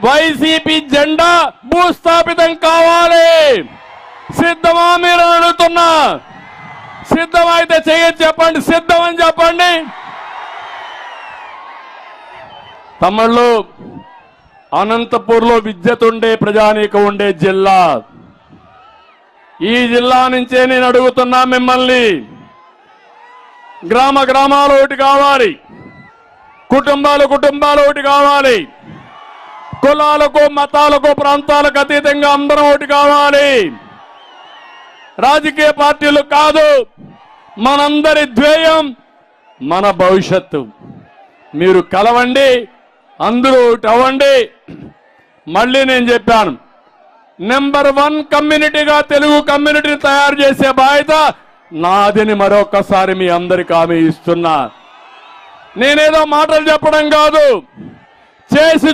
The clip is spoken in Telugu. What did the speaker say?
వైసీపీ జెండా భూస్థాపితం కావాలి. సిద్ధమా మీరు అడుగుతున్నా? సిద్ధమైతే చేయొచ్చు చెప్పండి, సిద్ధమని చెప్పండి. తమిళలో అనంతపూర్లో విద్యుత్ ఉండే ప్రజానీకం ఉండే జిల్లా. ఈ జిల్లా నుంచే నేను అడుగుతున్నా మిమ్మల్ని, గ్రామ గ్రామాలు ఒకటి కావాలి, కుటుంబాలు ఒకటి కావాలి, కులాలకు మతాలకు ప్రాంతాలకు అతీతంగా అందరం ఒకటి కావాలి. రాజకీయ పార్టీలు కాదు, మనందరి ధ్యేయం మన భవిష్యత్తు. మీరు కలవండి, అందరూ ఒకటి అవ్వండి. మళ్ళీ నేను చెప్పాను, నెంబర్ 1 కమ్యూనిటీగా తెలుగు కమ్యూనిటీని తయారు చేసే బాధ్యత నాదని మరొకసారి మీ అందరికీ హామీ ఇస్తున్నా. నేనేదో మాటలు చెప్పడం కాదు, చేసి